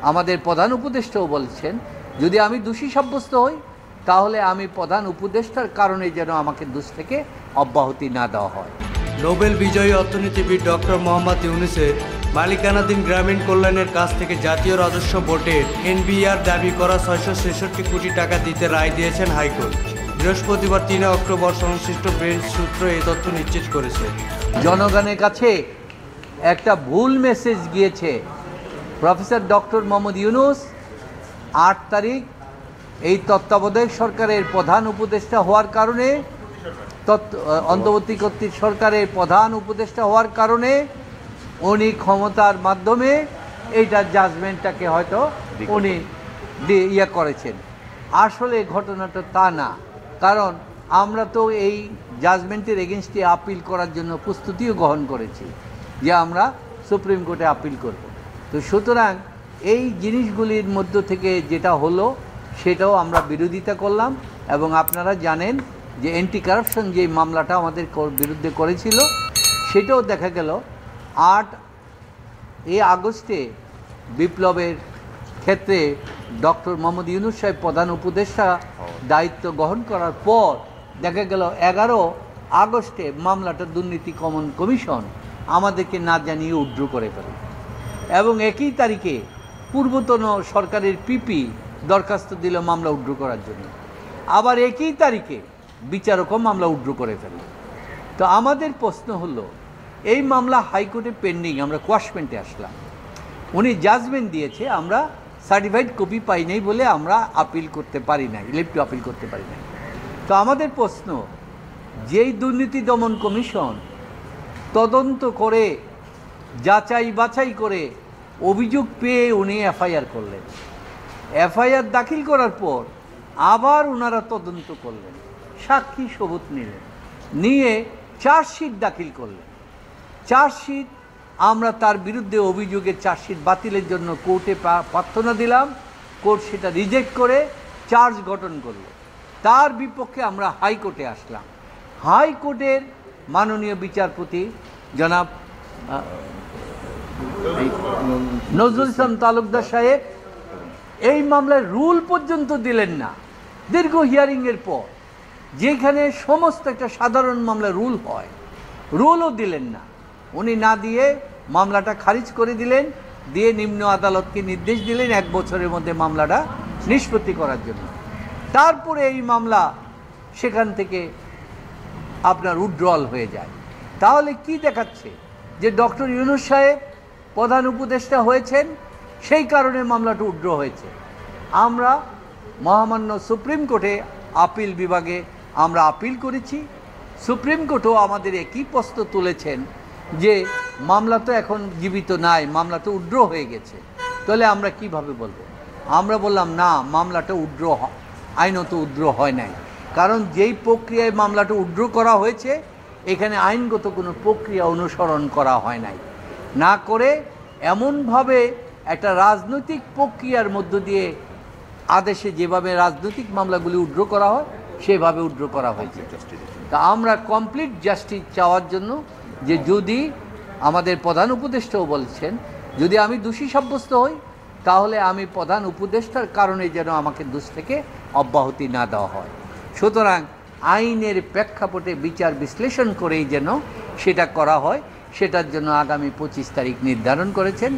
আমাদের প্রধান উপদেষ্টাও বলছেন যদি আমি দোষী সাব্যস্ত হই তাহলে আমি প্রধান উপদেষ্টার কারণে যেন আমাকে দোষ থেকে অব্যাহতি না দেওয়া হয়। নোবেল বিজয়ী অর্থনীতিবিদ ডক্টর মোহাম্মদ ইউনূসের মালিকানাধীন গ্রামীণ কল্যাণের কাছ থেকে জাতীয় রাজস্ব বোর্ডের এনবিআর দাবি করা 666 কোটি টাকা দিতে রায় দিয়েছেন হাইকোর্ট। বৃহস্পতিবার 3 অক্টোবর সংশ্লিষ্ট বেঞ্চ সূত্র এই তথ্য নিশ্চিত করেছে। জনগণের কাছে একটা ভুল মেসেজ গিয়েছে। প্রফেসর ডক্টর মোহাম্মদ ইউনূস 8 তারিখ এই তত্ত্বাবধায়ক সরকারের প্রধান উপদেষ্টা হওয়ার কারণে অন্তর্বর্তীকালীন সরকারের প্রধান উপদেষ্টা হওয়ার কারণে উনি ক্ষমতার মাধ্যমে এইটার জাজমেন্টটাকে হয়তো উনি করেছেন। আসলে ঘটনাটা তা না, কারণ আমরা তো এই জাজমেন্টের এগেনস্টে আপিল করার জন্য প্রস্তুতিও গ্রহণ করেছি যে আমরা সুপ্রিম কোর্টে আপিল করব। তো সুতরাং এই জিনিসগুলির মধ্য থেকে যেটা হলো সেটাও আমরা বিরোধিতা করলাম। এবং আপনারা জানেন যে অ্যান্টি কারাপশন যে মামলাটা আমাদের বিরুদ্ধে করেছিল সেটাও দেখা গেল 8 আগস্টে বিপ্লবের ক্ষেত্রে ডক্টর মোহাম্মদ ইউনূস সাহেব প্রধান উপদেষ্টা দায়িত্ব গ্রহণ করার পর দেখা গেল 11 আগস্টে মামলাটা দুর্নীতি দমন কমিশন আমাদেরকে না জানিয়ে উইথড্র করে ফেলে এবং একই তারিখে পূর্বতন সরকারের পিপি দরখাস্ত দিল মামলা উইথড্র করার জন্য। আবার একই তারিখে বিচারকও মামলা উইথড্র করে ফেলে। তো আমাদের প্রশ্ন হলো এই মামলা হাইকোর্টে পেন্ডিং, আমরা কোয়াশমেন্টে আসলাম, উনি জাজমেন্ট দিয়েছে, আমরা সার্টিফাইড কপি পাই নাই বলে আমরা আপিল করতে পারি নাই, লিভ টু আপিল করতে পারি নাই। তো আমাদের প্রশ্ন, যেই দুর্নীতি দমন কমিশন তদন্ত করে যাচাই বাছাই করে অভিযোগ পেয়ে উনি এফআইআর করলেন, এফআইআর দাখিল করার পর আবার ওনারা তদন্ত করলেন, সাক্ষী সবুত নিলেন, নিয়ে চার্জশিট দাখিল করলেন। চার্জশিট আমরা তার বিরুদ্ধে অভিযোগের চার্জশিট বাতিলের জন্য কোর্টে প্রার্থনা দিলাম, কোর্ট সেটা রিজেক্ট করে চার্জ গঠন করল। তার বিপক্ষে আমরা হাইকোর্টে আসলাম। হাইকোর্টের মাননীয় বিচারপতি জনাব নজরুল ইসলাম তালুকদার সাহেব এই মামলায় রুল পর্যন্ত দিলেন না। দীর্ঘ হিয়ারিংয়ের পর, যেখানে সমস্ত একটা সাধারণ মামলা রুল হয়, রুলও দিলেন না। উনি না দিয়ে মামলাটা খারিজ করে দিলেন, দিয়ে নিম্ন আদালতকে নির্দেশ দিলেন 1 বছরের মধ্যে মামলাটা নিষ্পত্তি করার জন্য। তারপরে এই মামলা সেখান থেকে আপনার উইথড্রল হয়ে যায়। তাহলে কি দেখাচ্ছে যে ডক্টর ইউনূস সাহেব প্রধান উপদেষ্টা হয়েছেন, সেই কারণে মামলাটা উইথড্র হয়েছে। আমরা মহামান্য সুপ্রিম কোর্টে আপিল বিভাগে আমরা আপিল করেছি। সুপ্রিম কোর্টও আমাদের একই প্রশ্ন তুলেছেন যে মামলা তো এখন জীবিত নাই, মামলা তো উইথড্র হয়ে গেছে। তাহলে আমরা কিভাবে বলবো? আমরা বললাম না, মামলাটা উইথড্র আইনত উইথড্র হয় নাই, কারণ যেই প্রক্রিয়ায় মামলাটা উইথড্র করা হয়েছে এখানে আইনগত কোনো প্রক্রিয়া অনুসরণ করা হয় নাই, না করে এমনভাবে একটা রাজনৈতিক প্রক্রিয়ার মধ্য দিয়ে আদেশে যেভাবে রাজনৈতিক মামলাগুলি উইথড্র করা হয় সেভাবে উইথড্র করা হয়েছে। তা আমরা কমপ্লিট জাস্টিস চাওয়ার জন্য, যে যদি আমাদের প্রধান উপদেষ্টাও বলছেন যদি আমি দোষী সাব্যস্ত হই তাহলে আমি প্রধান উপদেষ্টার কারণে যেন আমাকে দোষ থেকে অব্যাহতি না দেওয়া হয়। সুতরাং আইনের প্রেক্ষাপটে বিচার বিশ্লেষণ করেই যেন সেটা করা হয়, সেটার জন্য আগামী 25 তারিখ নির্ধারণ করেছেন।